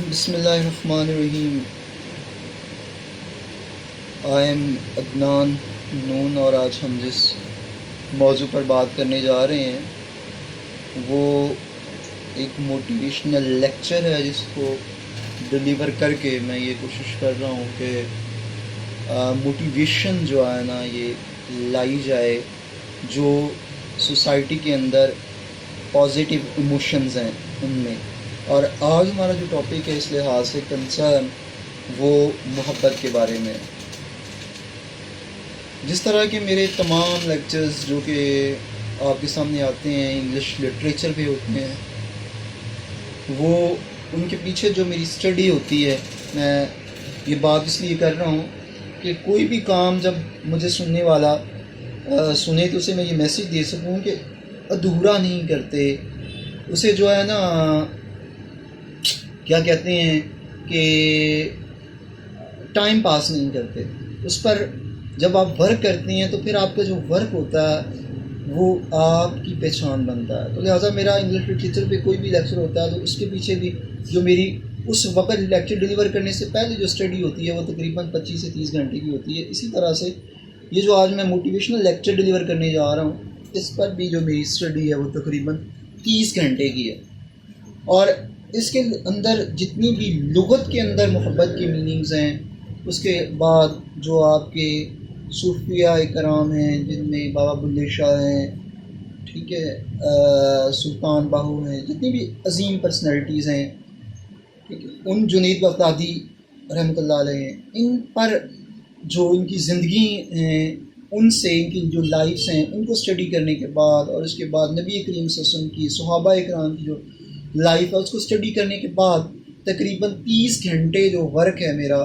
بسم اللہ الرحمن الرحیم. آئی ایم عدنان نون، اور آج ہم جس موضوع پر بات کرنے جا رہے ہیں وہ ایک موٹیویشنل لیکچر ہے جس کو ڈلیور کر کے میں یہ کوشش کر رہا ہوں کہ موٹیویشن جو ہے نا یہ لائی جائے جو سوسائٹی کے اندر پازیٹیو ایموشنز ہیں ان میں. اور آج ہمارا جو ٹاپک ہے اس لحاظ سے کنسرن وہ محبت کے بارے میں. جس طرح کے میرے تمام لیکچرز جو کہ آپ کے سامنے آتے ہیں انگلش لٹریچر پہ ہوتے ہیں، وہ ان کے پیچھے جو میری اسٹڈی ہوتی ہے، میں یہ بات اس لیے کر رہا ہوں کہ کوئی بھی کام جب مجھے سننے والا سنے تو اسے میں یہ میسیج دے سکوں کہ ادھورا نہیں کرتے اسے، جو ہے نا کیا کہتے ہیں کہ ٹائم پاس نہیں کرتے اس پر. جب آپ ورک کرتے ہیں تو پھر آپ کا جو ورک ہوتا ہے وہ آپ کی پہچان بنتا ہے. تو لہٰذا میرا انگلش لٹریچر پہ کوئی بھی لیکچر ہوتا ہے تو اس کے پیچھے بھی جو میری اس وقت لیکچر ڈلیور کرنے سے پہلے جو اسٹڈی ہوتی ہے وہ تقریباً 25 سے 30 گھنٹے کی ہوتی ہے. اسی طرح سے یہ جو آج میں موٹیویشنل لیکچر ڈلیور کرنے جا رہا ہوں اس پر بھی جو میری اسٹڈی ہے وہ تقریباً 30 گھنٹے کی ہے. اور اس کے اندر جتنی بھی لغت کے اندر محبت کی میننگز ہیں، اس کے بعد جو آپ کے صوفیاء کرام ہیں جن میں بابا بلے شاہ ہیں، ٹھیک ہے، سلطان باہو ہیں، جتنی بھی عظیم پرسنالٹیز ہیں، ٹھیک ہے، ان جنید بغدادی رحمۃ اللہ علیہ ہیں، ان پر جو ان کی زندگی ہیں، ان سے ان کی جو لائفس ہیں ان کو اسٹڈی کرنے کے بعد، اور اس کے بعد نبی کریم صلی اللہ علیہ وسلم کی، صحابہ اکرام کی جو لائف ہے اس کو اسٹڈی کرنے کے بعد تقریباً 30 گھنٹے جو ورک ہے میرا،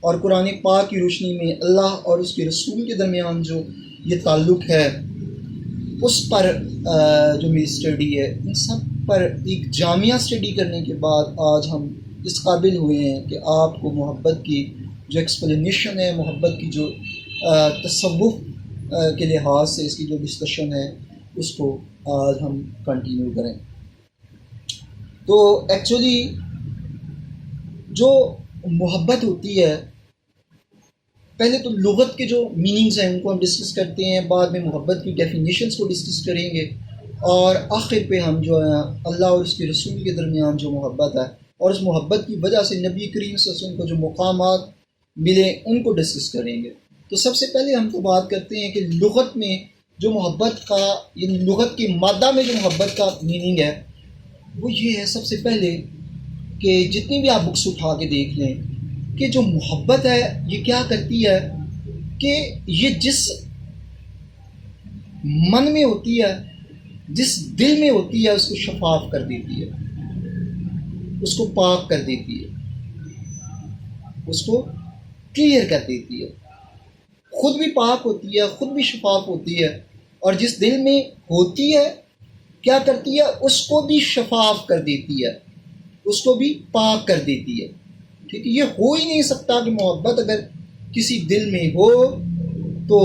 اور قرآن پاک کی روشنی میں اللہ اور اس کے رسول کے درمیان جو یہ تعلق ہے اس پر جو میری اسٹڈی ہے، ان سب پر ایک جامعہ اسٹڈی کرنے کے بعد آج ہم اس قابل ہوئے ہیں کہ آپ کو محبت کی جو ایکسپلینیشن ہے، محبت کی جو تصوف کے لحاظ سے اس کی جو ڈسکشن ہے اس کو آج ہم کنٹینیو کریں. تو ایکچولی جو محبت ہوتی ہے، پہلے تو لغت کے جو میننگز ہیں ان کو ہم ڈسکس کرتے ہیں، بعد میں محبت کی ڈیفینیشنز کو ڈسکس کریں گے، اور آخر پہ ہم جو ہے اللہ اور اس کے رسول کے درمیان جو محبت ہے اور اس محبت کی وجہ سے نبی کریم صلی اللہ علیہ وسلم کو جو مقامات ملے ان کو ڈسکس کریں گے. تو سب سے پہلے ہم تو بات کرتے ہیں کہ لغت میں جو محبت کا، یعنی لغت کی مادہ میں جو محبت کا میننگ ہے وہ یہ ہے سب سے پہلے کہ جتنی بھی آپ بکس اٹھا کے دیکھ لیں کہ جو محبت ہے یہ کیا کرتی ہے کہ یہ جس من میں ہوتی ہے، جس دل میں ہوتی ہے اس کو شفاف کر دیتی ہے، اس کو پاک کر دیتی ہے، اس کو کلیئر کر دیتی ہے. خود بھی پاک ہوتی ہے، خود بھی شفاف ہوتی ہے، اور جس دل میں ہوتی ہے کیا کرتی ہے اس کو بھی شفاف کر دیتی ہے، اس کو بھی پاک کر دیتی ہے. ٹھیک ہے، یہ ہو ہی نہیں سکتا کہ محبت اگر کسی دل میں ہو تو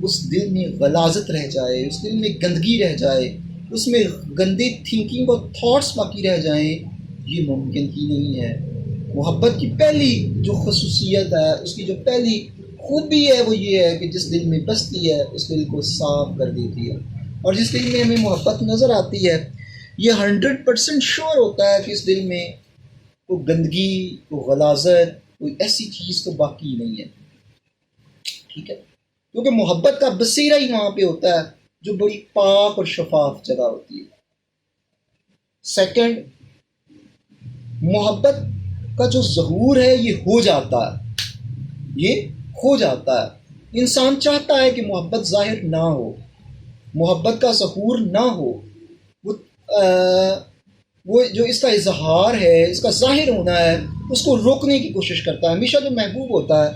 اس دل میں غلاظت رہ جائے، اس دل میں گندگی رہ جائے، اس میں گندے تھنکنگ اور تھاٹس باقی رہ جائیں، یہ ممکن ہی نہیں ہے. محبت کی پہلی جو خصوصیت ہے، اس کی جو پہلی خوبی ہے وہ یہ ہے کہ جس دل میں بستی ہے اس دل کو صاف کر دیتی ہے. اور جس دل میں ہمیں محبت نظر آتی ہے یہ 100% شور ہوتا ہے کہ اس دل میں کوئی گندگی، کوئی غلاظت، کوئی ایسی چیز تو باقی نہیں ہے. ٹھیک ہے، کیونکہ محبت کا بصیرہ ہی وہاں پہ ہوتا ہے جو بڑی پاک اور شفاف جگہ ہوتی ہے. سیکنڈ، محبت کا جو ظہور ہے یہ ہو جاتا ہے، یہ ہو جاتا ہے. انسان چاہتا ہے کہ محبت ظاہر نہ ہو، محبت کا ظہور نہ ہو، وہ جو اس کا اظہار ہے، اس کا ظاہر ہونا ہے اس کو روکنے کی کوشش کرتا ہے. ہمیشہ جو محبوب ہوتا ہے،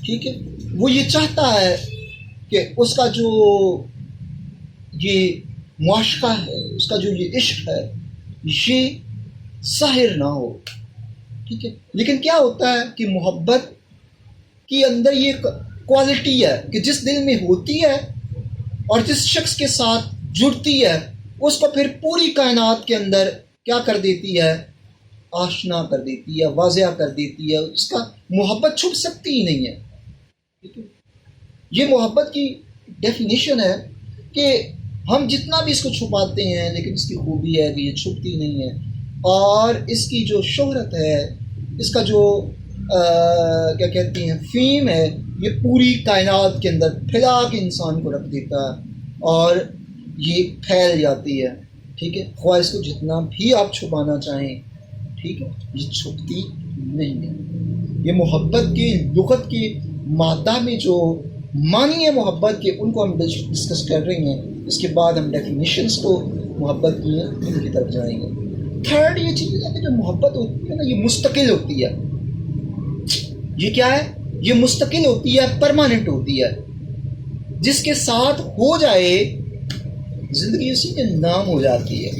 ٹھیک ہے، وہ یہ چاہتا ہے کہ اس کا جو یہ معاشقہ ہے، اس کا جو یہ عشق ہے یہ ظاہر نہ ہو. ٹھیک ہے، لیکن کیا ہوتا ہے کہ محبت کے اندر یہ کوالٹی ہے کہ جس دل میں ہوتی ہے اور جس شخص کے ساتھ جڑتی ہے اس کو پھر پوری کائنات کے اندر کیا کر دیتی ہے، آشنا کر دیتی ہے، واضح کر دیتی ہے، اس کا محبت چھپ سکتی ہی نہیں ہے. ٹھیک ہے، یہ محبت کی ڈیفینیشن ہے کہ ہم جتنا بھی اس کو چھپاتے ہیں لیکن اس کی خوبی ہے کہ یہ چھپتی نہیں ہے، اور اس کی جو شہرت ہے، اس کا جو کیا کہتے ہیں فیم ہے، یہ پوری کائنات کے اندر پھیلا کے انسان کو رکھ دیتا ہے اور یہ پھیل جاتی ہے. ٹھیک ہے، خواہ اس کو جتنا بھی آپ چھپانا چاہیں، ٹھیک ہے، یہ چھپتی نہیں ہے. یہ محبت کی لغت کے مادہ میں جو معنی ہے محبت کے، ان کو ہم ڈسکس کر رہے ہیں. اس کے بعد ہم ڈیفینیشنس کو محبت کی ہیں ان کی طرف جائیں گے. تھرڈ یہ چیز ہے کہ جو محبت ہوتی ہے نا، یہ مستقل ہوتی ہے. یہ کیا ہے؟ یہ مستقل ہوتی ہے، پرماننٹ ہوتی ہے. جس کے ساتھ ہو جائے زندگی اسی کے نام ہو جاتی ہے.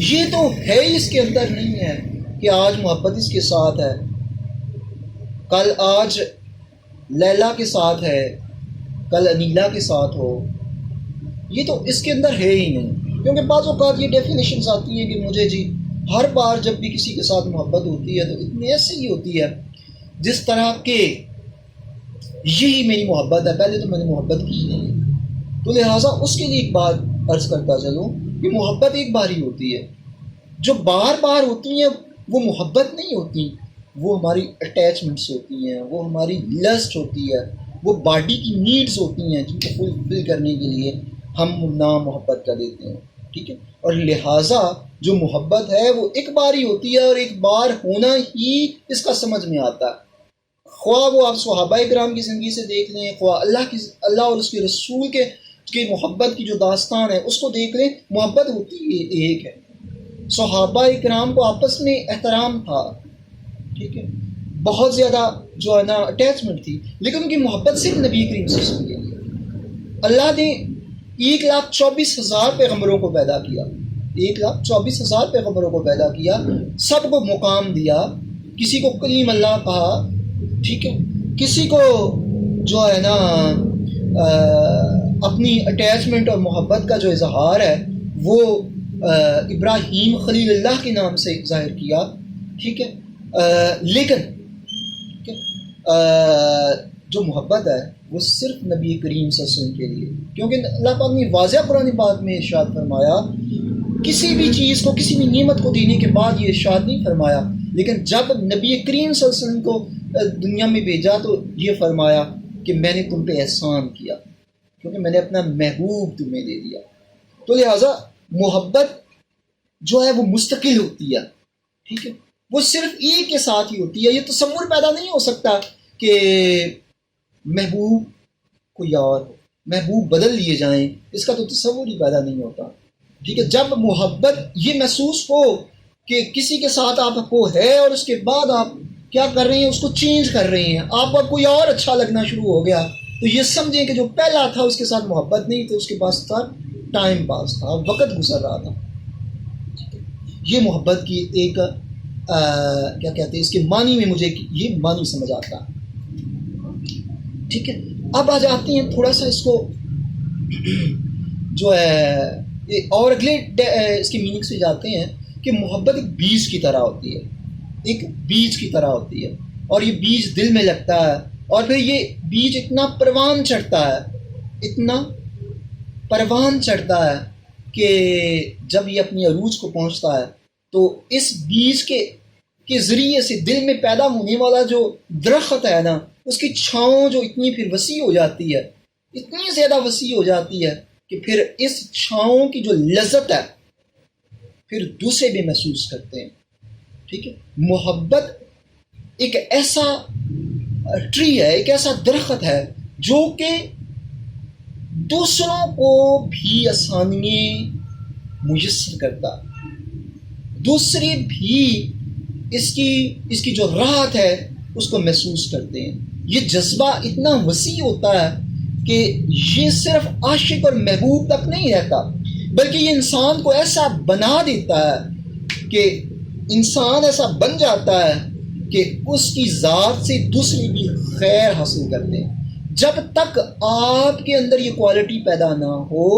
یہ تو ہے ہی اس کے اندر نہیں ہے کہ آج محبت اس کے ساتھ ہے، کل آج لیلا کے ساتھ ہے، کل انیلا کے ساتھ ہو. یہ تو اس کے اندر ہے ہی نہیں. کیونکہ بعض اوقات یہ ڈیفینیشنز آتی ہیں کہ مجھے جی ہر بار جب بھی کسی کے ساتھ محبت ہوتی ہے تو اتنی ایسی ہی ہوتی ہے جس طرح کہ یہی میری محبت ہے، پہلے تو میں نے محبت کی نہیں. تو لہٰذا اس کے لیے ایک بات عرض کرتا چلوں کہ محبت ایک بار ہی ہوتی ہے. جو بار بار ہوتی ہیں وہ محبت نہیں ہوتی، وہ ہماری اٹیچمنٹس ہوتی ہیں، وہ ہماری لسٹ ہوتی ہے، وہ باڈی کی نیڈز ہوتی ہیں جن کو فلفل کرنے کے لیے ہم نام محبت کا دیتے ہیں. ٹھیک ہے، اور لہٰذا جو محبت ہے وہ ایک بار ہی ہوتی ہے، اور ایک بار ہونا ہی اس کا سمجھ میں آتا ہے. خواہ وہ آپ صحابہ کرام کی زندگی سے دیکھ لیں، خواہ اللہ اور اس کے رسول کے محبت کی جو داستان ہے اس کو دیکھ لیں، محبت ہوتی ہی ایک ہے. صحابہ کرام کو آپس میں احترام تھا، ٹھیک ہے، بہت زیادہ جو ہے نا اٹیچمنٹ تھی، لیکن ان کی محبت صرف نبی کریم صلی اللہ علیہ وسلم کے لیے. اللہ نے 1,24,000 پیغمبروں کو پیدا کیا، 1,24,000 پیغمبروں کو پیدا کیا، سب کو مقام دیا. کسی کو کلیم اللہ کہا، ٹھیک ہے، کسی کو جو ہے نا اپنی اٹیچمنٹ اور محبت کا جو اظہار ہے وہ ابراہیم خلیل اللہ کے نام سے ظاہر کیا. ٹھیک ہے، لیکن جو محبت ہے وہ صرف نبی کریم صلی اللہ علیہ وسلم کے لیے، کیونکہ اللہ پاک نے واضح قرآن پاک میں ارشاد فرمایا، کسی بھی چیز کو، کسی بھی نعمت کو دینے کے بعد یہ ارشاد نہیں فرمایا، لیکن جب نبی کریم صلی اللہ علیہ وسلم کو دنیا میں بھیجا تو یہ فرمایا کہ میں نے تم پہ احسان کیا، کیونکہ میں نے اپنا محبوب تمہیں دے دیا. تو لہٰذا محبت جو ہے وہ مستقل ہوتی ہے. ٹھیک ہے، وہ صرف ایک کے ساتھ ہی ہوتی ہے. یہ تصور پیدا نہیں ہو سکتا کہ محبوب کوئی اور محبوب بدل لیے جائیں، اس کا تو تصور ہی پیدا نہیں ہوتا. ٹھیک ہے، جب محبت یہ محسوس ہو کہ کسی کے ساتھ آپ کو ہے اور اس کے بعد آپ کیا کر رہے ہیں، اس کو چینج کر رہے ہیں، آپ کو کوئی اور اچھا لگنا شروع ہو گیا، تو یہ سمجھیں کہ جو پہلا تھا اس کے ساتھ محبت نہیں تھی، اس کے پاس تھا ٹائم پاس تھا، وقت گزر رہا تھا. یہ محبت کی ایک کیا کہتے ہیں، اس کے معنی میں مجھے یہ معنی سمجھ آتا. ٹھیک ہے، اب آ جاتے ہیں تھوڑا سا اس کو جو ہے اور اگلے اس کے میننگ سے جاتے ہیں کہ محبت ایک بیج کی طرح ہوتی ہے، ایک بیج کی طرح ہوتی ہے، اور یہ بیج دل میں لگتا ہے، اور پھر یہ بیج اتنا پروان چڑھتا ہے، اتنا پروان چڑھتا ہے کہ جب یہ اپنی عروج کو پہنچتا ہے تو اس بیج کے ذریعے سے دل میں پیدا ہونے والا جو درخت ہے نا، اس کی چھاؤں جو اتنی پھر وسیع ہو جاتی ہے، اتنی زیادہ وسیع ہو جاتی ہے کہ پھر اس چھاؤں کی جو لذت ہے پھر دوسرے بھی محسوس کرتے ہیں. ٹھیک ہے، محبت ایک ایسا ٹری ہے، ایک ایسا درخت ہے جو کہ دوسروں کو بھی آسانی میسر کرتا، دوسرے بھی اس کی جو راحت ہے اس کو محسوس کرتے ہیں. یہ جذبہ اتنا وسیع ہوتا ہے کہ یہ صرف عاشق اور محبوب تک نہیں رہتا، بلکہ یہ انسان کو ایسا بنا دیتا ہے کہ انسان ایسا بن جاتا ہے کہ اس کی ذات سے دوسرے بھی خیر حاصل کرتے ہیں. جب تک آپ کے اندر یہ کوالٹی پیدا نہ ہو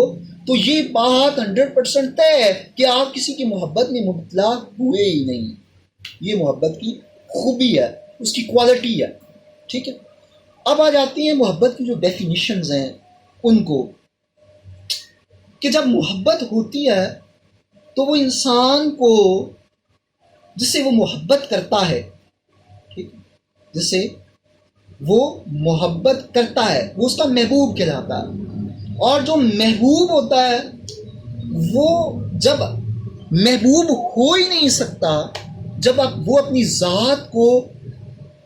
تو یہ بات 100% طے ہے کہ آپ کسی کی محبت میں مبتلا ہوئے ہی نہیں. یہ محبت کی خوبی ہے، اس کی کوالٹی ہے، ٹھیک ہے۔ اب آ جاتی ہیں محبت کی جو ڈیفینیشنز ہیں ان کو، کہ جب محبت ہوتی ہے تو وہ انسان کو، جس سے وہ محبت کرتا ہے، ٹھیک ہے، جس سے وہ محبت کرتا ہے وہ اس کا محبوب کہلاتا ہے۔ اور جو محبوب ہوتا ہے وہ جب محبوب ہو ہی نہیں سکتا جب وہ اپنی ذات کو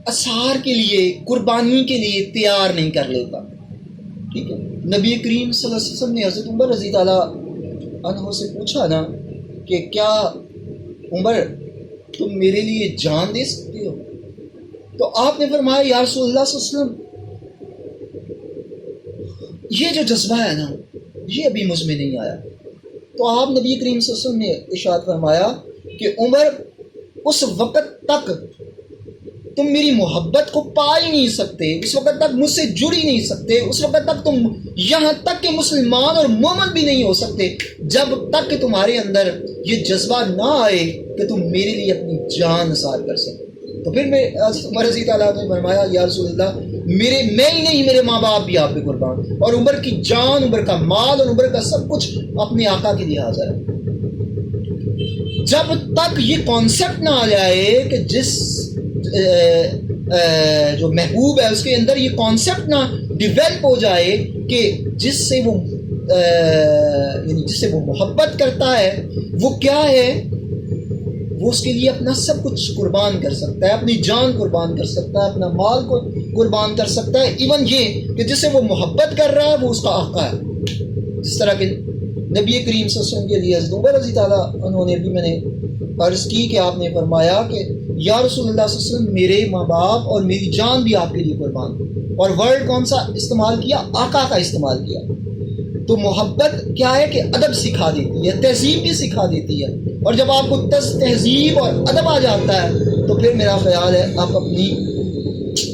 اثار کے لیے، قربانی کے لیے تیار نہیں کر لیتا، ٹھیک ہے۔ نبی کریم صلی اللہ علیہ وسلم نے حضرت عمر رضی اللہ عنہ سے پوچھا نا کہ کیا عمر تم میرے لیے جان دے سکتے ہو؟ تو آپ نے فرمایا یا رسول اللہ صلی اللہ علیہ وسلم یہ جو جذبہ ہے نا یہ ابھی مجھ میں نہیں آیا۔ تو آپ نبی کریم صلی اللہ علیہ وسلم نے ارشاد فرمایا کہ عمر اس وقت تک تم میری محبت کو پا ہی نہیں سکتے، اس وقت تک مجھ سے جڑ ہی نہیں سکتے، اس وقت تک تم یہاں تک کہ مسلمان اور مومن بھی نہیں ہو سکتے جب تک کہ تمہارے اندر یہ جذبہ نہ آئے کہ تم میرے لیے اپنی جان نثار کر سکتے۔ تو پھر میں عمر رضی اللہ عنہ نے فرمایا یا رسول اللہ میں ہی نہیں، میرے ماں باپ بھی آپ پہ قربان، اور عمر کی جان، عمر کا مال اور عمر کا سب کچھ اپنے آقا کے لیے حاضر ہے۔ جب تک یہ کانسیپٹ نہ آ جائے کہ جس جو محبوب ہے اس کے اندر یہ کانسیپٹ نہ ڈیولپ ہو جائے کہ جس سے وہ یعنی جس سے وہ محبت کرتا ہے وہ کیا ہے، وہ اس کے لیے اپنا سب کچھ قربان کر سکتا ہے، اپنی جان قربان کر سکتا ہے، اپنا مال کو قربان کر سکتا ہے، ایون یہ کہ جس سے وہ محبت کر رہا ہے وہ اس کا آقا ہے۔ جس طرح کہ نبی کریم صلی اللہ علیہ وسلم کے لیے حضرت عمر رضی اللہ عنہ نے بھی میں نے عرض کی کہ آپ نے فرمایا کہ یا رسول اللہ صلی اللہ علیہ وسلم میرے ماں باپ اور میری جان بھی آپ کے لیے قربان، اور ورڈ کون سا استعمال کیا؟ آقا کا استعمال کیا۔ تو محبت کیا ہے کہ ادب سکھا دیتی ہے، تہذیب بھی سکھا دیتی ہے، اور جب آپ کو تہذیب اور ادب آ جاتا ہے تو پھر میرا خیال ہے آپ اپنی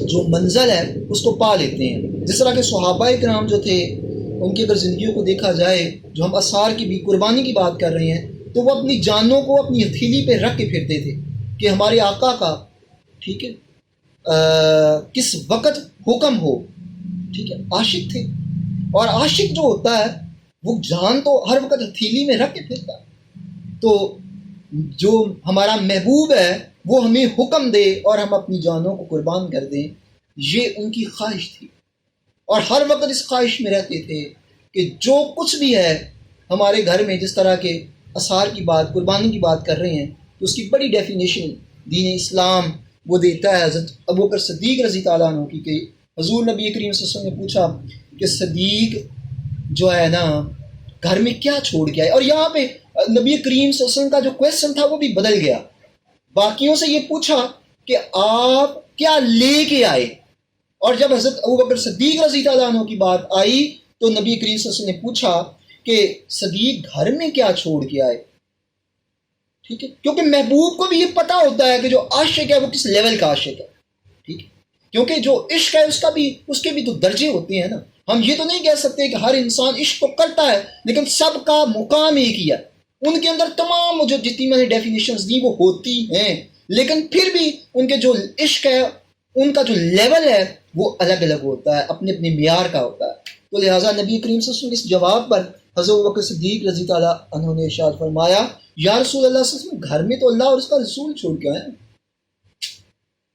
جو منزل ہے اس کو پا لیتے ہیں۔ جس طرح کہ صحابہ کرام جو تھے ان کی اگر زندگیوں کو دیکھا جائے، جو ہم اثار کی بھی قربانی کی بات کر رہے ہیں، تو وہ اپنی جانوں کو اپنی ہتھیلی پہ رکھ کے پھرتے تھے کہ ہمارے آقا کا، ٹھیک ہے، کس وقت حکم ہو، ٹھیک ہے۔ عاشق تھے، اور عاشق جو ہوتا ہے وہ جان تو ہر وقت ہتھیلی میں رکھ کے پھرتا ہے۔ تو جو ہمارا محبوب ہے وہ ہمیں حکم دے اور ہم اپنی جانوں کو قربان کر دیں، یہ ان کی خواہش تھی، اور ہر وقت اس خواہش میں رہتے تھے کہ جو کچھ بھی ہے ہمارے گھر میں، جس طرح کے اثار کی بات، قربانی کی بات کر رہے ہیں، تو اس کی بڑی ڈیفینیشن دین اسلام وہ دیتا ہے حضرت ابوبکر صدیق رضی تعالیٰ عنہ کی، کہ حضور نبی کریم صلی اللہ علیہ وسلم نے پوچھا کہ صدیق جو ہے نا گھر میں کیا چھوڑ کے آئے، اور یہاں پہ نبی کریم صلی اللہ علیہ وسلم کا جو کویسچن تھا وہ بھی بدل گیا۔ باقیوں سے یہ پوچھا کہ آپ کیا لے کے آئے، اور جب حضرت ابوبکر صدیق رضی اللہ عنہ کی بات آئی تو نبی کریم صلی اللہ علیہ وسلم نے پوچھا کہ صدیق گھر میں کیا چھوڑ کے آئے، ٹھیک ہے، کیونکہ محبوب کو بھی یہ پتہ ہوتا ہے کہ جو عاشق ہے وہ کس لیول کا عاشق ہے، ٹھیک ہے، کیونکہ جو عشق ہے اس کے بھی تو درجے ہوتے ہیں نا۔ ہم یہ تو نہیں کہہ سکتے کہ ہر انسان عشق تو کرتا ہے، لیکن سب کا مقام ایک ہی ہے، ان کے اندر تمام جو جتنی میں نے ڈیفینیشنز دی وہ ہوتی ہیں، لیکن پھر بھی ان کے جو عشق ہے ان کا جو لیول ہے وہ الگ الگ ہوتا ہے، اپنے اپنے معیار کا ہوتا ہے۔ تو لہٰذا نبی کریم صلی اللہ علیہ وسلم اس جواب پر حضرت ابوبکر صدیق رضی تعالیٰ عنہ نے ارشاد فرمایا یا رسول اللہ صلی اللہ علیہ وسلم گھر میں تو اللہ اور اس کا رسول چھوڑ کے آئے،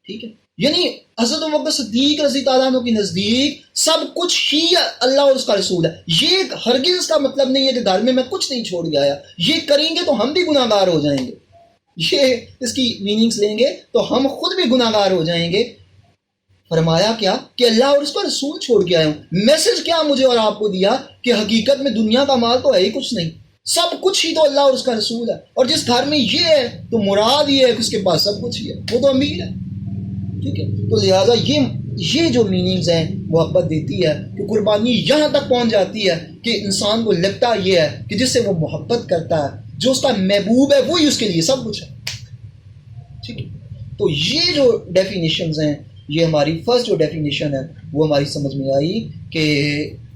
ٹھیک ہے، یعنی حضرت ابوبکر صدیق رضی تعالیٰ عنہ کے نزدیک سب کچھ ہی اللہ اور اس کا رسول ہے۔ یہ ہرگز اس کا مطلب نہیں ہے کہ گھر میں گھچ نہیں چھوڑ کے آیا، یہ کریں گے تو ہم بھی گناہ گار ہو جائیں گے، یہ اس کی میننگز لیں گے تو ہم خود بھی گناہ گار ہو جائیں گے۔ فرمایا کیا کہ اللہ اور اس کا رسول چھوڑ کے آیا ہوں۔ میسج کیا مجھے اور آپ کو دیا کہ حقیقت میں دنیا کا مال تو ہے ہی کچھ نہیں، سب کچھ ہی تو اللہ اور اس کا رسول ہے، اور جس گھر میں یہ ہے تو مراد یہ ہے کہ اس کے پاس سب کچھ ہی ہے، وہ تو امیر ہے، ٹھیک ہے۔ تو لہٰذا یہ جو میننگز ہیں محبت دیتی ہے کہ قربانی یہاں تک پہنچ جاتی ہے کہ انسان کو لگتا یہ ہے کہ جس سے وہ محبت کرتا ہے، جو اس کا محبوب ہے وہی اس کے لیے سب کچھ ہے، ٹھیک ہے۔ تو یہ جو ڈیفینیشنز ہیں، یہ ہماری فرسٹ جو ڈیفینیشن ہے وہ ہماری سمجھ میں آئی کہ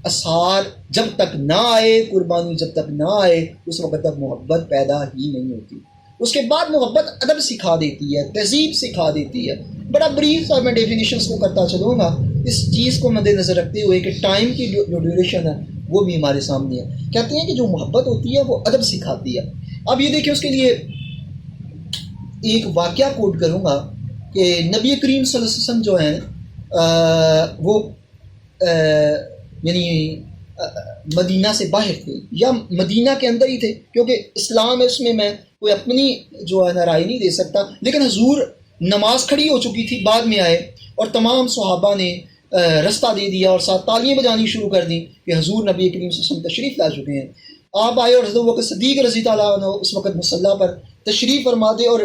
اثار جب تک نہ آئے، قربانی جب تک نہ آئے، اس وقت تک محبت پیدا ہی نہیں ہوتی۔ اس کے بعد محبت ادب سکھا دیتی ہے، تہذیب سکھا دیتی ہے۔ بڑا بریف سا میں ڈیفینیشنس کو کرتا چلوں گا اس چیز کو مد نظر رکھتے ہوئے کہ ٹائم کی جو ڈیوریشن ہے وہ بھی ہمارے سامنے ہے۔ کہتے ہیں کہ جو محبت ہوتی ہے وہ ادب سکھاتی ہے۔ اب یہ دیکھیں، اس کے لیے ایک واقعہ کوٹ کروں گا کہ نبی کریم صلی اللہ علیہ وسلم جو ہیں وہ یعنی مدینہ سے باہر تھے یا مدینہ کے اندر ہی تھے، کیونکہ اسلام ہے اس میں کوئی اپنی جو ہے نا رائے نہیں دے سکتا، لیکن حضور نماز کھڑی ہو چکی تھی، بعد میں آئے اور تمام صحابہ نے رستہ دے دیا اور ساتھ تالیاں بجانی شروع کر دیں کہ حضور نبی کریم صلی اللہ علیہ وسلم تشریف لا چکے ہیں۔ آپ آئے اور حضرت ابوبکر صدیق رضی اللہ عنہ اس وقت مصلی پر تشریف فرما دے اور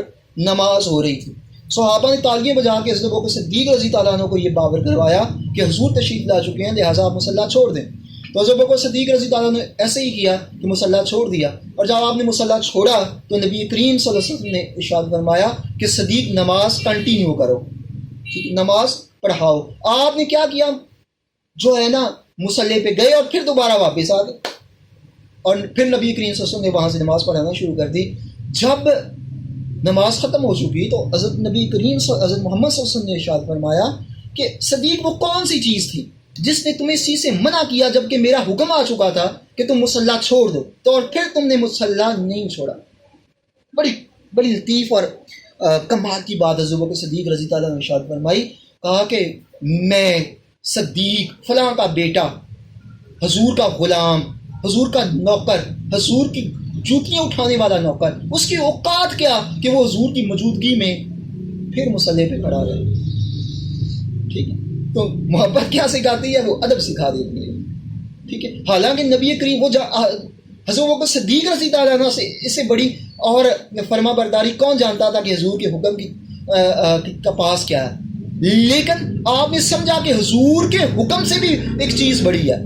نماز ہو رہی تھی۔ صحابہ نے تالیاں بجا کے حضرت ابوبکر صدیق رضی اللہ عنہ کو یہ باور کروایا کہ حضور تشریف لا چکے ہیں، لہٰذا آپ مصلی چھوڑ دیں۔ تو حضرت ابوبکر صدیق رضی اللہ عنہ نے ایسے ہی کیا کہ مصلی چھوڑ دیا، اور جب آپ نے مصلی چھوڑا تو نبی کریم صلی اللہ علیہ وسلم نے ارشاد فرمایا کہ صدیق نماز کنٹینیو کرو، نماز پڑھاؤ۔ آپ نے کیا کیا، جو ہے نا مصلی پہ گئے اور پھر دوبارہ واپس آ گئے، اور پھر نبی کریم صلی اللہ علیہ وسلم نے وہاں سے نماز پڑھانا شروع کر دی۔ جب نماز ختم ہو چکی تو حضرت نبی کریم حضرت محمد صلی اللہ علیہ وسلم نے ارشاد فرمایا کہ صدیق وہ کون سی چیز تھی جس نے تمہیں اس چیز سے منع کیا جبکہ میرا حکم آ چکا تھا کہ تم مصلی چھوڑ دو، تو اور پھر تم نے مصلی نہیں چھوڑا۔ بڑی لطیف اور کمال کی بات حضرت ابوبکر صدیق رضی اللہ عنہ نے ارشاد فرمائی، کہا کہ میں صدیق فلاں کا بیٹا، حضور کا غلام، حضور کا نوکر، حضور کی جوتیاں اٹھانے والا نوکر، اس کی اوقات کیا کہ وہ حضور کی موجودگی میں پھر مصلی پہ کھڑا رہے۔ ٹھیک ہے، تو محبت کیا سکھاتی ہے، وہ ادب سکھا دیتی ہے۔ ٹھیک ہے، حالانکہ نبی کریم وہ حضرت ابوبکر صدیق رضی اللہ عنہ سے اس سے بڑی اور فرما برداری کون جانتا تھا کہ حضور کے حکم کا پاس کیا ہے، لیکن آپ نے سمجھا کہ حضور کے حکم سے بھی ایک چیز بڑی ہے۔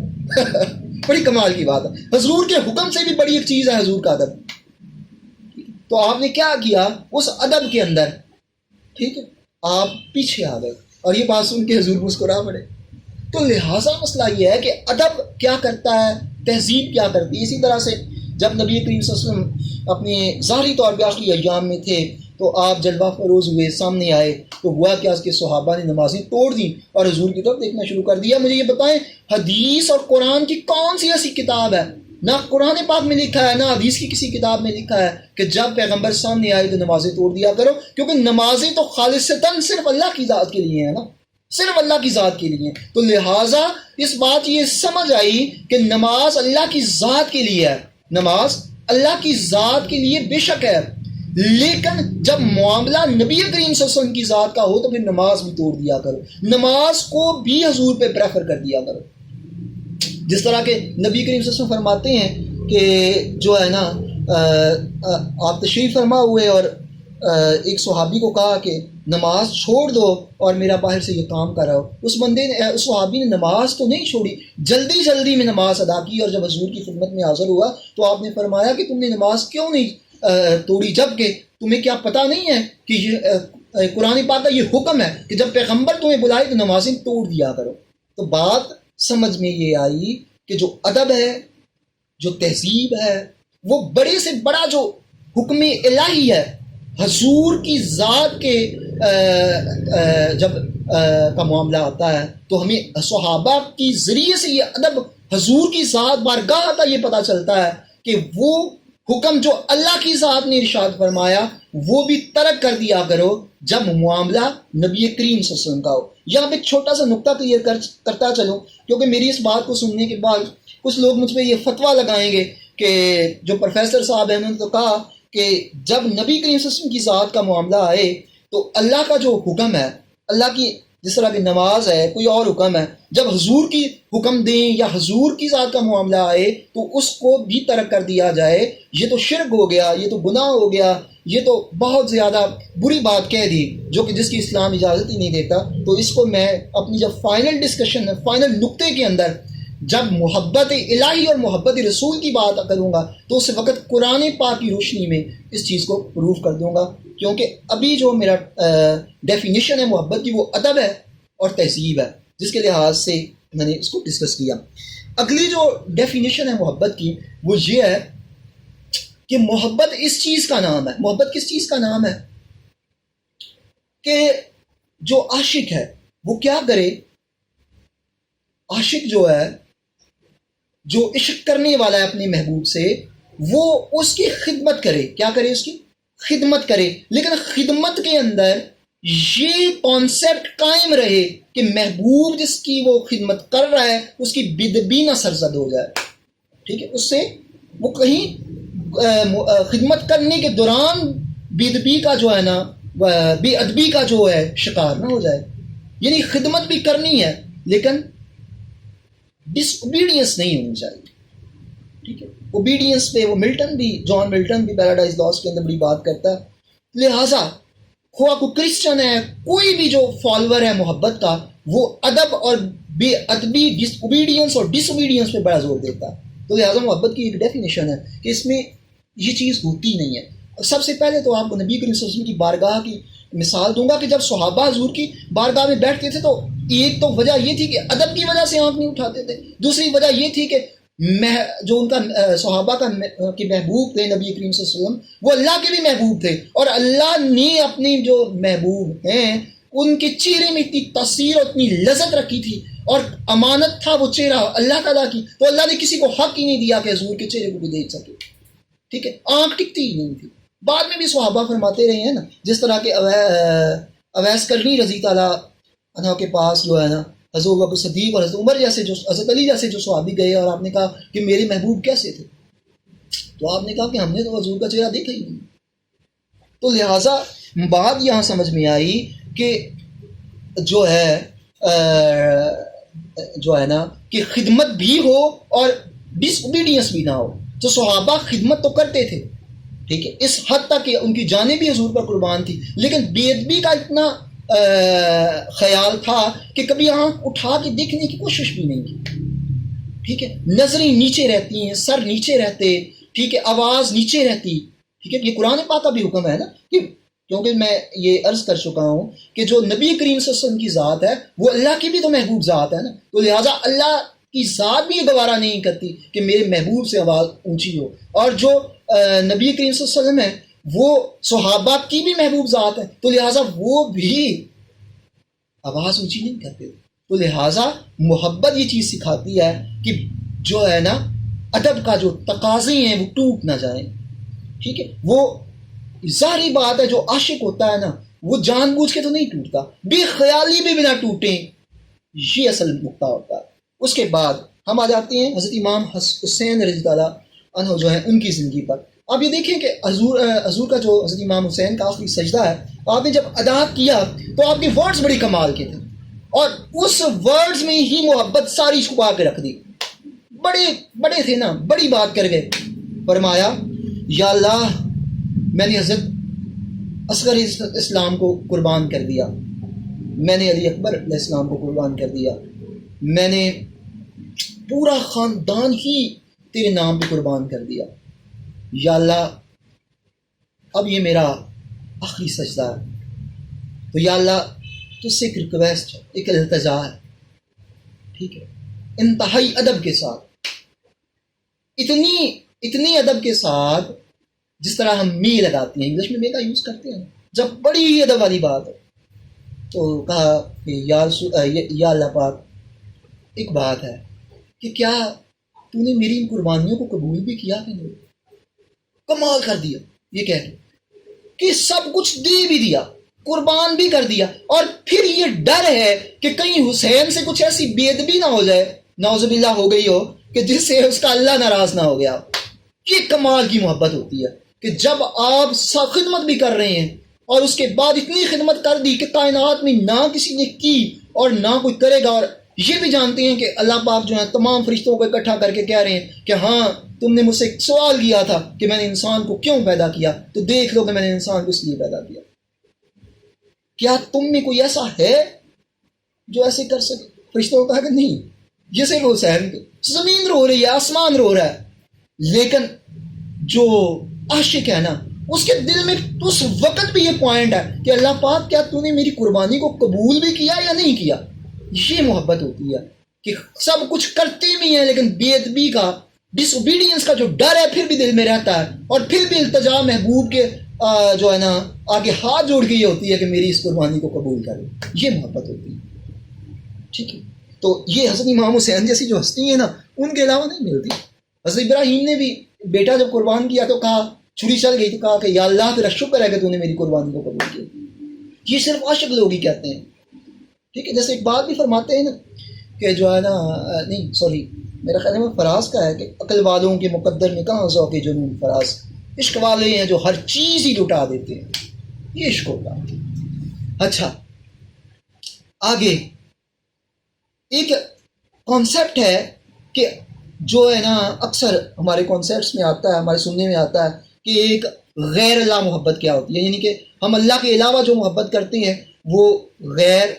بڑی کمال کی بات ہے، حضور کے حکم سے بھی بڑی ایک چیز ہے حضور کا ادب۔ تو آپ نے کیا کیا اس ادب کے اندر، ٹھیک ہے، آپ پیچھے آ گئے، اور یہ بات سن کے حضور مسکرا پڑے۔ تو لہٰذا مسئلہ یہ ہے کہ ادب کیا کرتا ہے، تہذیب کیا کرتی ہے۔ اسی طرح سے جب نبی کریم صلی اللہ علیہ وسلم اپنے ظاہری طور پہ آخری ایام میں تھے تو آپ جلوہ فروز ہوئے، سامنے آئے، تو ہوا کہ اس کے صحابہ نے نمازیں توڑ دیں اور حضور کی طرف دیکھنا شروع کر دیا۔ مجھے یہ بتائیں، حدیث اور قرآن کی کون سی ایسی کتاب ہے، نہ قرآن پاک میں لکھا ہے نہ حدیث کی کسی کتاب میں لکھا ہے کہ جب پیغمبر سامنے آئے تو نمازیں توڑ دیا کرو، کیونکہ نمازیں تو خالصتاً صرف اللہ کی ذات کے لیے ہیں نا، صرف اللہ کی ذات کے لیے۔ تو لہٰذا اس بات یہ سمجھ آئی کہ نماز اللہ کی ذات کے لیے ہے، نماز اللہ کی ذات کے لیے بے شک ہے، لیکن جب معاملہ نبی کریم صلی اللہ علیہ وسلم کی ذات کا ہو تو پھر نماز بھی توڑ دیا کرو، نماز کو بھی حضور پہ پریفر کر دیا کرو۔ جس طرح کہ نبی کریم صلی اللہ علیہ وسلم فرماتے ہیں کہ جو ہے نا آپ تشریف فرما ہوئے اور ایک صحابی کو کہا کہ نماز چھوڑ دو اور میرا باہر سے یہ کام کر رہا ہو۔ اس بندے نے، اس صحابی نے نماز تو نہیں چھوڑی، جلدی میں نماز ادا کی، اور جب حضور کی خدمت میں حاضر ہوا تو آپ نے فرمایا کہ تم نے نماز کیوں نہیں توڑی، جب کہ تمہیں کیا پتہ نہیں ہے کہ یہ قرآن پاک کا یہ حکم ہے کہ جب پیغمبر تمہیں بلائے تو نمازیں توڑ دیا کرو۔ تو بات سمجھ میں یہ آئی کہ جو ادب ہے، جو تہذیب ہے، وہ بڑے سے بڑا جو حکم الہی ہے، حضور کی ذات کے جب کا معاملہ آتا ہے تو ہمیں صحابہ کی ذریعے سے یہ ادب حضور کی ذات بارگاہ کا یہ پتہ چلتا ہے کہ وہ حکم جو اللہ کی ذات نے ارشاد فرمایا وہ بھی ترک کر دیا کرو جب معاملہ نبی کریم صلی اللہ علیہ وسلم کا ہو۔ یہاں پہ ایک چھوٹا سا نقطہ کلیئر کرتا چلوں، کیونکہ میری اس بات کو سننے کے بعد کچھ لوگ مجھ پہ یہ فتویٰ لگائیں گے کہ جو پروفیسر صاحب ہیں انہوں نے تو کہا کہ جب نبی کریم صلی اللہ علیہ وسلم کی ذات کا معاملہ آئے تو اللہ کا جو حکم ہے، اللہ کی جس طرح کی نماز ہے، کوئی اور حکم ہے، جب حضور کی حکم دیں یا حضور کی ذات کا معاملہ آئے تو اس کو بھی ترک کر دیا جائے، یہ تو شرک ہو گیا، یہ تو گناہ ہو گیا، یہ تو بہت زیادہ بری بات کہہ دی جو کہ جس کی اسلام اجازت ہی نہیں دیتا۔ تو اس کو میں اپنی جب فائنل ڈسکشن، فائنل نقطے کے اندر جب محبت الہی اور محبت رسول کی بات کروں گا تو اس وقت قرآن پاک کی روشنی میں اس چیز کو پروف کر دوں گا، کیونکہ ابھی جو میرا ڈیفینیشن ہے محبت کی وہ ادب ہے اور تہذیب ہے، جس کے لحاظ سے میں نے اس کو ڈسکس کیا۔ اگلی جو ڈیفینیشن ہے محبت کی وہ یہ ہے کہ محبت اس چیز کا نام ہے. محبت کس چیز کا نام ہے؟ کہ جو عاشق ہے وہ کیا کرے؟ عاشق جو ہے، جو عشق کرنے والا ہے اپنے محبوب سے، وہ اس کی خدمت کرے. کیا کرے؟ اس کی خدمت کرے. لیکن خدمت کے اندر یہ کانسیپٹ قائم رہے کہ محبوب جس کی وہ خدمت کر رہا ہے اس کی بدبی نہ سرزد ہو جائے. ٹھیک ہے، اس سے وہ کہیں خدمت کرنے کے دوران بدبی کا جو ہے نا، بے ادبی کا جو ہے شکار نہ ہو جائے. یعنی خدمت بھی کرنی ہے لیکن ڈس اوبیڈینس نہیں ہونی چاہیے. ٹھیک ہے، اوبیڈینس پہ وہ جان ملٹن بھی پیراڈائز لاسٹ کے اندر بڑی بات کرتا ہے. لہٰذا خواہ کو کرسچن ہے، کوئی بھی جو فالوور ہے محبت کا، وہ ادب اور بے ادبی، ڈس اوبیڈینس اور ڈس اوبیڈینس پہ بڑا زور دیتا ہے. تو لہٰذا محبت کی ایک ڈیفینیشن ہے کہ اس میں یہ چیز ہوتی نہیں ہے. سب سے پہلے تو آپ کو نبی کریم صلی اللہ علیہ وسلم کی بارگاہ کی مثال دوں گا کہ جب صحابہ حضور کی بارگاہ میں بیٹھتے تھے تو ایک تو وجہ یہ تھی کہ ادب کی وجہ سے آنکھ نہیں اٹھاتے تھے. دوسری وجہ یہ تھی کہ جو ان کا صحابہ کا کہ محبوب تھے نبی کریم صلی اللہ علیہ وسلم، وہ اللہ کے بھی محبوب تھے، اور اللہ نے اپنی جو محبوب ہیں ان کے چہرے میں اتنی تاثیر اور اتنی لذت رکھی تھی، اور امانت تھا وہ چہرہ اللہ تعالیٰ کی، تو اللہ نے کسی کو حق ہی نہیں دیا کہ حضور کے چہرے کو بھی دیکھ سکے. ٹھیک ہے، آنکھ ٹکتی ہی نہیں تھی. بعد میں بھی صحابہ فرماتے رہے ہیں نا، جس طرح کہ اویس کرنی رضی تعالیٰ عنہ کے پاس جو ہے نا حضرت ابو صدیق اور حضرت عمر جیسے جو حضرت علی جیسے جو صحابی گئے، اور آپ نے کہا کہ میرے محبوب کیسے تھے، تو آپ نے کہا کہ ہم نے تو حضور کا چہرہ دیکھا ہی نہیں. تو لہٰذا بات یہاں سمجھ میں آئی کہ جو ہے نا کہ خدمت بھی ہو اور ڈس اوبیڈینس بھی نہ ہو. تو صحابہ خدمت تو کرتے تھے، ٹھیک ہے، اس حد تک کہ ان کی جانیں بھی حضور پر قربان تھی، لیکن بے ادبی کا اتنا خیال تھا کہ کبھی آنکھ اٹھا کے دیکھنے کی کوشش بھی نہیں کی. ٹھیک ہے، نظریں نیچے رہتی ہیں، سر نیچے رہتے، ٹھیک ہے، آواز نیچے رہتی. ٹھیک ہے، یہ قرآن پاک کا بھی حکم ہے نا، کہ کیونکہ میں یہ عرض کر چکا ہوں کہ جو نبی کریم صلی اللہ علیہ وسلم کی ذات ہے وہ اللہ کی بھی تو محبوب ذات ہے نا. تو لہٰذا اللہ کی ذات بھی یہ گوارا نہیں کرتی کہ میرے محبوب سے آواز اونچی ہو. اور جو نبی کریم صلی اللہ علیہ وسلم ہے وہ صحابہ کی بھی محبوب ذات ہے، تو لہٰذا وہ بھی آواز اونچی نہیں کرتے. تو لہٰذا محبت یہ چیز سکھاتی ہے کہ جو ہے نا ادب کا جو تقاضے ہیں وہ ٹوٹ نہ جائیں. ٹھیک ہے، وہ ظاہری بات ہے جو عاشق ہوتا ہے نا وہ جان بوجھ کے تو نہیں ٹوٹتا، بے خیالی بھی بنا ٹوٹیں، یہ اصل نقطہ ہوتا ہے. اس کے بعد ہم آ جاتے ہیں حضرت امام حسین رضی اللہ عنہ جو ہے ان کی زندگی پر. آپ یہ دیکھیں کہ حضور کا جو حضرت امام حسین کا آخری سجدہ ہے، آپ نے جب ادا کیا تو آپ کے ورڈز بڑی کمال کے تھے، اور اس ورڈز میں ہی محبت ساری چھپا کے رکھ دی. بڑے تھے نا، بڑی بات کر گئے. فرمایا یا اللہ میں نے حضرت اصغر اسلام کو قربان کر دیا، میں نے علی اکبر علیہ السلام کو قربان کر دیا، میں نے پورا خاندان ہی تیرے نام پہ قربان کر دیا. یا اللہ اب یہ میرا آخری سجدہ ہے، تو یا اللہ تجھ سے ایک ریکویسٹ ہے، ایک التجا ہے. ٹھیک ہے، انتہائی ادب کے ساتھ، اتنی ادب کے ساتھ جس طرح ہم می لگاتے ہیں، انگلش میں می کا یوز کرتے ہیں جب بڑی ہی ادب والی بات ہے. تو کہا کہ یا اللہ پاک ایک بات ہے کہ کیا تو نے میری ان قربانیوں کو قبول بھی کیا کہ نہیں؟ کمال کر دیا یہ کہہ کہ سب کچھ دے بھی دیا، قربان بھی کر دیا، اور پھر یہ ڈر ہے کہ کہیں حسین سے کچھ ایسی بے ادبی نہ ہو جائے، نعوذ باللہ ہو گئی ہو، کہ جس سے اس کا اللہ ناراض نہ ہو گیا. یہ کمال کی محبت ہوتی ہے کہ جب آپ خدمت بھی کر رہے ہیں اور اس کے بعد اتنی خدمت کر دی کہ کائنات میں نہ کسی نے کی اور نہ کوئی کرے گا، اور یہ بھی جانتے ہیں کہ اللہ پاک جو ہے تمام فرشتوں کو اکٹھا کر کے کہہ رہے ہیں کہ ہاں تم نے مجھ سے ایک سوال کیا تھا کہ میں نے انسان کو کیوں پیدا کیا، تو دیکھ لو کہ میں نے انسان کو اس لیے پیدا کیا. کیا تم میں کوئی ایسا ہے جو ایسے کر سکے؟ فرشتوں کو کہا کہ نہیں، یہ صرف حسین کے، زمین رو رہی ہے، آسمان رو رہا ہے، لیکن جو عاشق ہے نا اس کے دل میں اس وقت بھی یہ پوائنٹ ہے کہ اللہ پاک کیا تو نے میری قربانی کو قبول بھی کیا یا نہیں کیا. یہ محبت ہوتی ہے کہ سب کچھ کرتے بھی ہیں لیکن بے ادبی کا ڈس اوبیڈینس کا جو ڈر ہے پھر بھی دل میں رہتا ہے، اور پھر بھی التجا محبوب کے جو ہے نا آگے ہاتھ جوڑ کے یہ ہوتی ہے کہ میری اس قربانی کو قبول کرے، یہ محبت ہوتی ہے، ٹھیک ہے۔ تو یہ حضرت امام حسین جیسی جو ہستی ہیں نا ان کے علاوہ نہیں ملتی۔ حضرت ابراہیم نے بھی بیٹا جب قربان کیا تو کہا، چھری چل گئی تو کہا کہ یا اللہ تیرا شکر ہے کہ تو نے میری قربانی کو قبول کیا۔ یہ صرف عاشق لوگ ہی کہتے ہیں، ٹھیک ہے۔ جیسے ایک بات بھی فرماتے ہیں نا کہ جو ہے نا، نہیں سوری میرا خیال ہے فراز کا ہے کہ عقل والوں کے مقدر میں کہاں ذوق جنون فراز، عشق والے ہیں جو ہر چیز ہی لٹا دیتے ہیں، یہ عشق ہوگا۔ اچھا آگے ایک کانسیپٹ ہے کہ جو ہے نا اکثر ہمارے کانسیپٹس میں آتا ہے، ہمارے سننے میں آتا ہے کہ ایک غیر اللہ محبت کیا ہوتی ہے، یعنی کہ ہم اللہ کے علاوہ جو محبت کرتے ہیں وہ غیر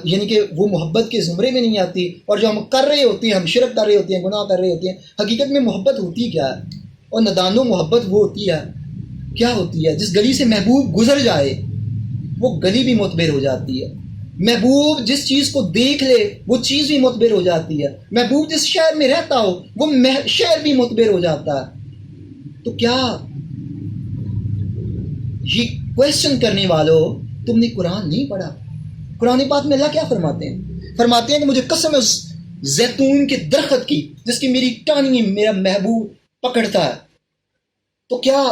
یعنی کہ وہ محبت کے زمرے میں نہیں آتی، اور جو ہم کر رہے ہوتے ہیں، ہم شرک کر رہے ہوتے ہیں، گناہ کر رہے ہوتے ہیں، حقیقت میں محبت ہوتی کیا ہے؟ اور ندانو محبت وہ ہوتی ہے کیا ہوتی ہے جس گلی سے محبوب گزر جائے وہ گلی بھی معتبر ہو جاتی ہے، محبوب جس چیز کو دیکھ لے وہ چیز بھی معتبر ہو جاتی ہے، محبوب جس شہر میں رہتا ہو وہ شہر بھی معتبر ہو جاتا ہے۔ تو کیا یہ کویسچن کرنے والوں تم نے قرآن نہیں پڑھا؟ قرآن پاک میں اللہ کیا فرماتے ہیں؟ فرماتے ہیں کہ مجھے قسم ہے اس زیتون کے درخت کی جس کی میری ٹہنی میرا محبوب پکڑتا ہے۔ تو کیا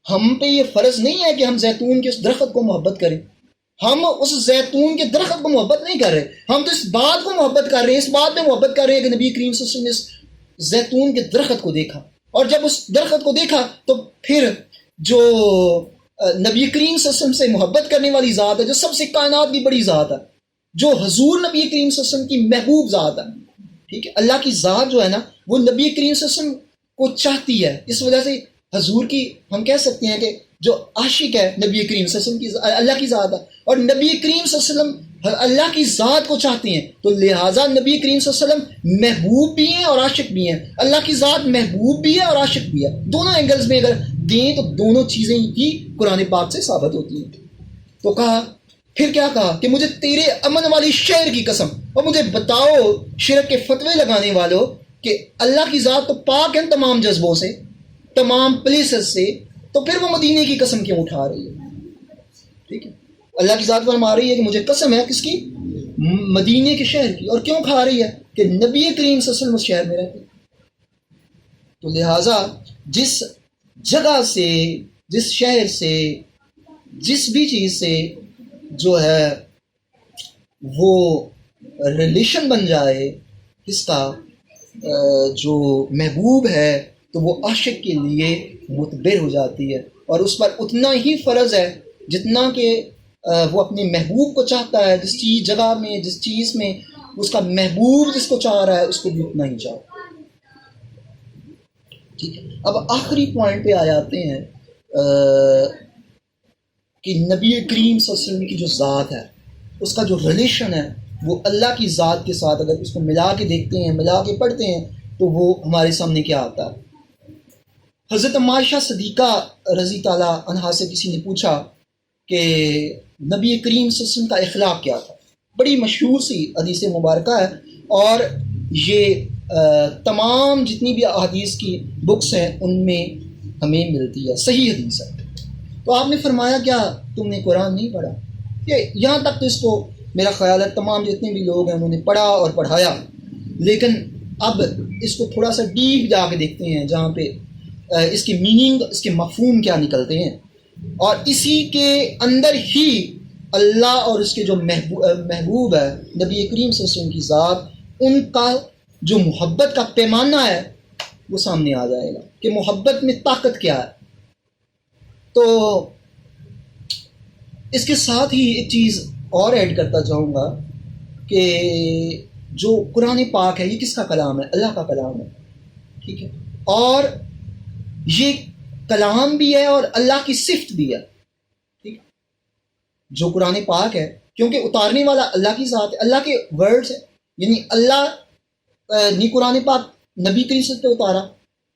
ہم پہ یہ فرض نہیں ہے کہ ہم زیتون کے اس درخت کو محبت کریں؟ ہم اس زیتون کے درخت کو محبت نہیں کر رہے، ہم تو اس بات کو محبت کر رہے ہیں، اس بات میں محبت کر رہے ہیں کہ نبی کریم صلی اللہ علیہ وسلم نے اس زیتون کے درخت کو دیکھا، اور جب اس درخت کو دیکھا تو پھر جو نبی کریم صلی اللہ علیہ وسلم سے محبت کرنے والی ذات ہے، جو سب سے کائنات کی بڑی ذات ہے، جو حضور نبی کریم صلی اللہ علیہ وسلم کی محبوب ذات ہے، ٹھیک ہے، اللہ کی ذات جو ہے نا وہ نبی کریم صلی اللہ علیہ وسلم کو چاہتی ہے، اس وجہ سے حضور کی ہم کہہ سکتے ہیں کہ جو عاشق ہے نبی کریم صلی اللہ علیہ وسلم کی اللہ کی ذات ہے، اور نبی کریم صلی اللہ علیہ وسلم اللہ کی ذات کو چاہتے ہیں، تو لہٰذا نبی کریم صلی اللہ علیہ وسلم محبوب بھی ہیں اور عاشق بھی ہیں، اللہ کی ذات محبوب بھی ہے اور عاشق بھی ہے، دونوں اینگلز میں اگر دیں تو دونوں چیزیں ہی قرآن پاک سے ثابت ہوتی ہیں۔ تو کہا پھر کیا کہا کہ مجھے تیرے امن والی شہر کی قسم، اور مجھے بتاؤ شرک کے فتوے لگانے والوں کہ اللہ کی ذات تو پاک ہے تمام جذبوں سے، تمام پلیسز سے، تو پھر وہ مدینے کی قسم کیوں اٹھا رہی ہے؟ ٹھیک ہے، اللہ کی ذات فرما رہی ہے کہ مجھے قسم ہے کس کی؟ مدینے کے شہر کی، اور کیوں کھا رہی ہے؟ کہ نبی کریم صلی اللہ علیہ وسلم اس شہر میں رہتے۔ تو لہٰذا جس جگہ سے، جس شہر سے، جس بھی چیز سے جو ہے وہ ریلیشن بن جائے اس کا جو محبوب ہے تو وہ عاشق کے لیے متبر ہو جاتی ہے، اور اس پر اتنا ہی فرض ہے جتنا کہ وہ اپنے محبوب کو چاہتا ہے، جس چیز جگہ میں، جس چیز میں اس کا محبوب جس کو چاہ رہا ہے اس کو بھی اتنا ہی چاہتا ہے۔ ٹھیک ہے، اب آخری پوائنٹ پہ آ جاتے ہیں کہ نبی کریم صلی اللہ علیہ وسلم کی جو ذات ہے اس کا جو ریلیشن ہے وہ اللہ کی ذات کے ساتھ اگر اس کو ملا کے دیکھتے ہیں، ملا کے پڑھتے ہیں تو وہ ہمارے سامنے کیا آتا ہے۔ حضرت عائشہ صدیقہ رضی تعالیٰ عنہا سے کسی نے پوچھا کہ نبی کریم صلی اللہ علیہ وسلم کا اخلاق کیا تھا، بڑی مشہور سی حدیث مبارکہ ہے، اور یہ تمام جتنی بھی احادیث کی بکس ہیں ان میں ہمیں ملتی ہے، صحیح حدیث ہے۔ تو آپ نے فرمایا کیا تم نے قرآن نہیں پڑھا؟ یہاں تک تو اس کو میرا خیال ہے تمام جتنے بھی لوگ ہیں انہوں نے پڑھا اور پڑھایا، لیکن اب اس کو تھوڑا سا ڈیپ جا کے دیکھتے ہیں جہاں پہ اس کی میننگ، اس کے مفہوم کیا نکلتے ہیں، اور اسی کے اندر ہی اللہ اور اس کے جو محبوب ہے نبی کریم صلی اللہ علیہ وسلم کی ذات، ان کا جو محبت کا پیمانہ ہے وہ سامنے آ جائے گا کہ محبت میں طاقت کیا ہے۔ تو اس کے ساتھ ہی ایک چیز اور ایڈ کرتا جاؤں گا کہ جو قرآن پاک ہے یہ کس کا کلام ہے؟ اللہ کا کلام ہے، ٹھیک ہے، اور یہ کلام بھی ہے اور اللہ کی صفت بھی ہے، ٹھیک ہے، جو قرآن پاک ہے کیونکہ اتارنے والا اللہ کی ذات ہے، اللہ کے ورڈز ہے، یعنی اللہ نے قرآن پاک نبی کریم صلی اللہ علیہ وسلم پہ اتارا،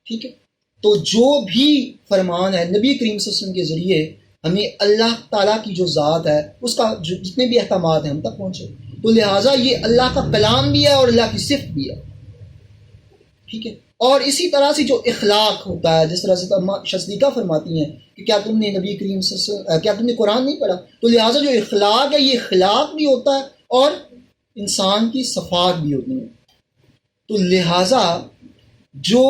ٹھیک ہے، تو جو بھی فرمان ہے نبی کریم صلی اللہ علیہ وسلم کے ذریعے ہمیں اللہ تعالیٰ کی جو ذات ہے اس کا جتنے بھی احکامات ہیں ہم تک پہنچے، تو لہٰذا یہ اللہ کا کلام بھی ہے اور اللہ کی صفت بھی ہے، ٹھیک ہے۔ اور اسی طرح سے جو اخلاق ہوتا ہے، جس طرح سے شصدیقہ فرماتی ہیں کہ کیا تم نے نبی کریم صلی اللہ علیہ وسلم کیا تم نے قرآن نہیں پڑھا، تو لہٰذا جو اخلاق ہے یہ اخلاق بھی ہوتا ہے اور انسان کی صفات بھی ہوتی ہیں. تو لہٰذا جو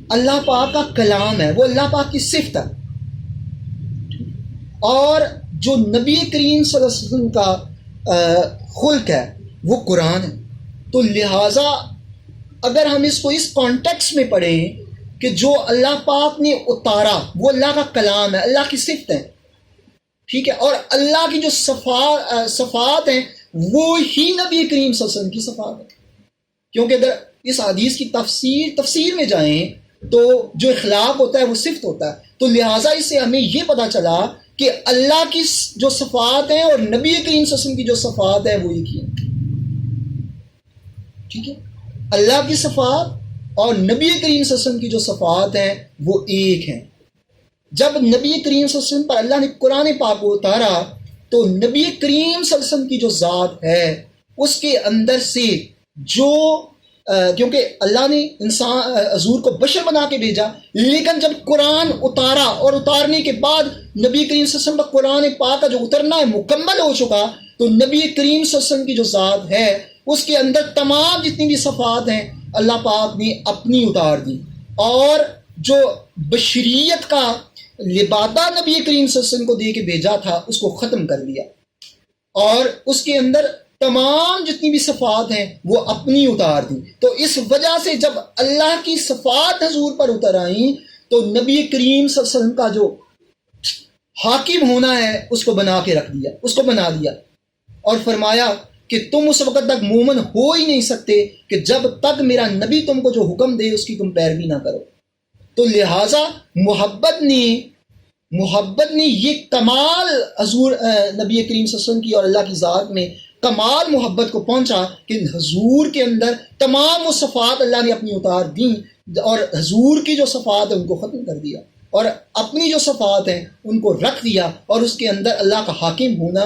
اللہ پاک کا کلام ہے وہ اللہ پاک کی صفت ہے، اور جو نبی کریم صلی اللہ علیہ وسلم کا خلق ہے وہ قرآن ہے. تو لہٰذا اگر ہم اس کو اس کانٹیکس میں پڑھیں کہ جو اللہ پاک نے اتارا وہ اللہ کا کلام ہے، اللہ کی صفت ہے، ٹھیک ہے، اور اللہ کی جو صفات ہیں وہ ہی نبی کریم صلی اللہ علیہ وسلم کی صفات ہے. کیونکہ اگر اس حدیث کی تفسیر میں جائیں تو جو اخلاق ہوتا ہے وہ صفت ہوتا ہے. تو لہٰذا اس سے ہمیں یہ پتہ چلا کہ اللہ کی جو صفات ہیں اور نبی کریم صلی اللہ علیہ وسلم کی جو صفات ہیں وہ ایک ہی ہیں. ٹھیک ہے، اللہ کی صفات اور نبی کریم صلی اللہ علیہ وسلم کی جو صفات ہیں وہ ایک ہیں. جب نبی کریم صلی اللہ علیہ وسلم پر اللہ نے قرآن پاک کو اتارا تو نبی کریم صلی اللہ علیہ وسلم کی جو ذات ہے اس کے اندر سے جو کیونکہ اللہ نے انسان حضور کو بشر بنا کے بھیجا، لیکن جب قرآن اتارا اور اتارنے کے بعد نبی کریم صلی اللہ علیہ وسلم کا قرآن پاک کا جو اترنا ہے مکمل ہو چکا، تو نبی کریم صلی اللہ علیہ وسلم کی جو ذات ہے اس کے اندر تمام جتنی بھی صفات ہیں اللہ پاک نے اپنی اتار دی، اور جو بشریت کا لبادہ نبی کریم صلی اللہ علیہ وسلم کو دے کے بھیجا تھا اس کو ختم کر دیا، اور اس کے اندر تمام جتنی بھی صفات ہیں وہ اپنی اتار دی. تو اس وجہ سے جب اللہ کی صفات حضور پر اتر آئیں تو نبی کریم صلی اللہ علیہ وسلم کا جو حاکم ہونا ہے اس کو بنا کے رکھ دیا، اس کو بنا دیا، اور فرمایا کہ تم اس وقت تک مومن ہو ہی نہیں سکتے کہ جب تک میرا نبی تم کو جو حکم دے اس کی تم پیروی نہ کرو. تو لہٰذا محبت نے یہ کمال حضور نبی کریم صلی اللہ علیہ وسلم کی اور اللہ کی ذات میں کمال محبت کو پہنچا کہ حضور کے اندر تمام وہ صفات اللہ نے اپنی اتار دیں، اور حضور کی جو صفات ہیں ان کو ختم کر دیا، اور اپنی جو صفات ہیں ان کو رکھ دیا، اور اس کے اندر اللہ کا حاکم ہونا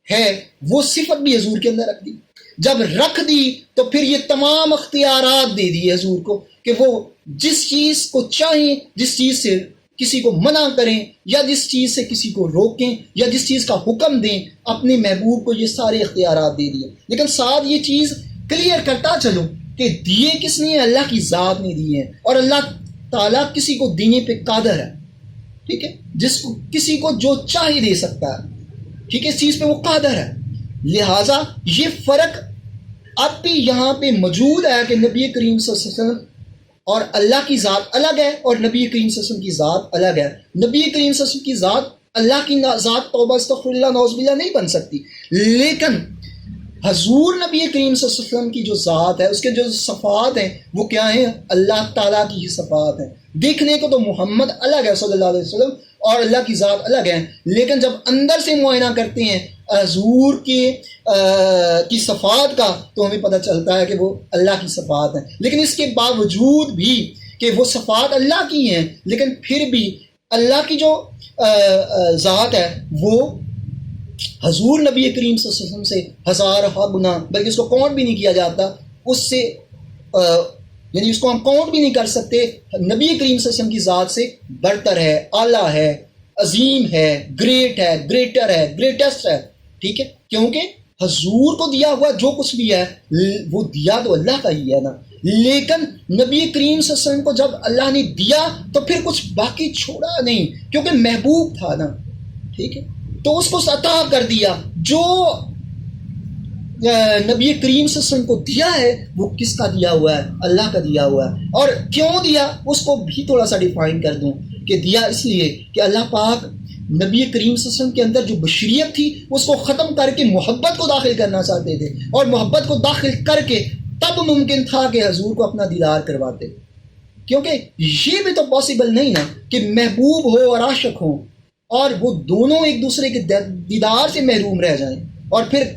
ہے وہ صفت بھی حضور کے اندر رکھ دی. جب رکھ دی تو پھر یہ تمام اختیارات دے دیے حضور کو کہ وہ جس چیز کو چاہیں، جس چیز سے کسی کو منع کریں یا جس چیز سے کسی کو روکیں یا جس چیز کا حکم دیں، اپنے محبوب کو یہ سارے اختیارات دے دیے. لیکن ساتھ یہ چیز کلیئر کرتا چلوں کہ دیے کس نے؟ اللہ کی ذات نے دیے ہیں، اور اللہ تعالیٰ کسی کو دینے پہ قادر ہے، ٹھیک ہے، جس کو کسی کو جو چاہے دے سکتا ہے، ٹھیک ہے، اس چیز پہ وہ قادر ہے. لہٰذا یہ فرق اب بھی یہاں پہ موجود ہے کہ نبی کریم صلی اللہ علیہ وسلم اور اللہ کی ذات الگ ہے اور نبی کریم صلی اللہ علیہ وسلم کی ذات الگ ہے. نبی کریم صلی اللہ علیہ وسلم کی ذات اللہ کی ذات توبہ استغفر اللہ نعوذ باللہ نہیں بن سکتی، لیکن حضور نبی کریم صلی اللہ علیہ وسلم کی جو ذات ہے اس کے جو صفات ہیں وہ کیا ہیں؟ اللہ تعالیٰ کی ہی صفات ہیں. دیکھنے کو تو محمد الگ ہے صلی اللہ علیہ وسلم اور اللہ کی ذات الگ ہے، لیکن جب اندر سے معائنہ کرتے ہیں حضور کی صفات کا تو ہمیں پتہ چلتا ہے کہ وہ اللہ کی صفات ہیں. لیکن اس کے باوجود بھی کہ وہ صفات اللہ کی ہیں، لیکن پھر بھی اللہ کی جو ذات ہے وہ حضور نبی کریم صلی اللہ علیہ وسلم سے ہزار گنا، بلکہ اس کو کاؤنٹ بھی نہیں کیا جاتا، اس سے یعنی اس کو ہم کاؤنٹ بھی نہیں کر سکتے، نبی کریم صلی اللہ علیہ وسلم کی ذات سے برتر ہے، اعلیٰ ہے، عظیم ہے، گریٹ ہے، گریٹر ہے، گریٹسٹ ہے. ٹھیک ہے، کیونکہ حضور کو دیا ہوا جو کچھ بھی ہے وہ دیا تو اللہ کا ہی ہے نا، لیکن نبی کریم صلی اللہ علیہ وسلم کو جب اللہ نے دیا تو پھر کچھ باقی چھوڑا نہیں، کیونکہ محبوب تھا نا. ٹھیک ہے، تو اس کو عطا کر دیا. جو نبی کریم صلی اللہ علیہ وسلم کو دیا ہے وہ کس کا دیا ہوا ہے؟ اللہ کا دیا ہوا ہے. اور کیوں دیا اس کو بھی تھوڑا سا ڈیفائن کر دوں کہ دیا اس لیے کہ اللہ پاک نبی کریم صلی اللہ علیہ وسلم کے اندر جو بشریت تھی اس کو ختم کر کے محبت کو داخل کرنا چاہتے تھے، اور محبت کو داخل کر کے تب ممکن تھا کہ حضور کو اپنا دیدار کرواتے، کیونکہ یہ بھی تو پاسبل نہیں نا کہ محبوب ہو اور عاشق ہو اور وہ دونوں ایک دوسرے کے دیدار سے محروم رہ جائیں، اور پھر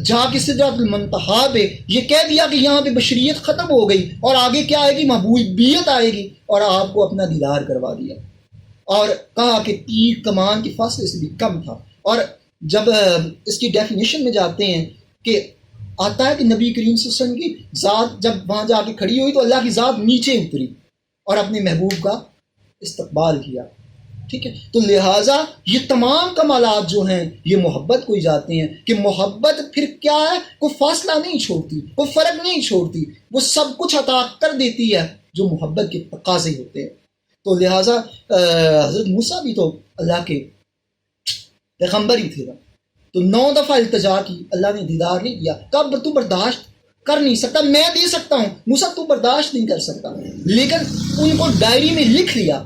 جا کے سدرۃ المنتہا پہ یہ کہہ دیا کہ یہاں پہ بشریت ختم ہو گئی اور آگے کیا آئے گی؟ محبوبیت آئے گی، اور آپ کو اپنا دیدار کروا دیا، اور کہا کہ تیر کمان کے فاصلے سے بھی کم تھا. اور جب اس کی ڈیفینیشن میں جاتے ہیں کہ آتا ہے کہ نبی کریم صلی اللہ علیہ وسلم کی ذات جب وہاں جا کے کھڑی ہوئی تو اللہ کی ذات نیچے اتری اور اپنے محبوب کا استقبال کیا. ٹھیک ہے, تو لہٰذا یہ تمام کمالات جو ہیں یہ محبت کو ہی جاتے ہیں کہ محبت پھر کیا ہے, کوئی فاصلہ نہیں چھوڑتی, کوئی فرق نہیں چھوڑتی, وہ سب کچھ عطا کر دیتی ہے جو محبت کے تقاضے ہوتے ہیں. تو لہٰذا حضرت موسیٰ بھی تو اللہ کے پیغمبر ہی تھے نا, تو 9 دفعہ التجا کی, اللہ نے دیدار نہیں دیا. کب تو برداشت کر نہیں سکتا, میں دے سکتا ہوں, موسیٰ تو برداشت نہیں کر سکتا, لیکن ان کو ڈائری میں لکھ لیا,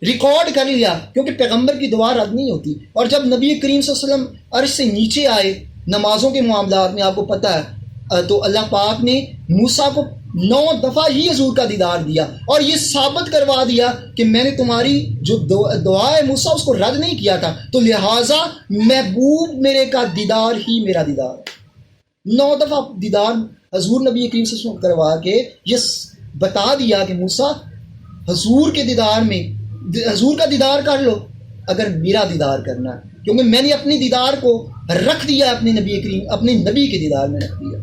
ریکارڈ کر لیا, کیونکہ پیغمبر کی دعا رد نہیں ہوتی. اور جب نبی کریم صلی اللہ علیہ وسلم عرش سے نیچے آئے نمازوں کے معاملات میں, آپ کو پتہ ہے, تو اللہ پاک نے موسیٰ کو 9 دفعہ ہی حضور کا دیدار دیا اور یہ ثابت کروا دیا کہ میں نے تمہاری جو دعا ہے موسیٰ اس کو رد نہیں کیا تھا, تو لہٰذا محبوب میرے کا دیدار ہی میرا دیدار ہے. 9 دفعہ دیدار حضور نبی کریم صلی اللہ علیہ وسلم کروا کے یہ بتا دیا کہ موسیٰ حضور کے دیدار میں, حضور کا دیدار کر لو اگر میرا دیدار کرنا ہے, کیونکہ میں نے اپنے دیدار کو رکھ دیا اپنے نبی کریم, اپنے نبی کے دیدار میں رکھ دیا.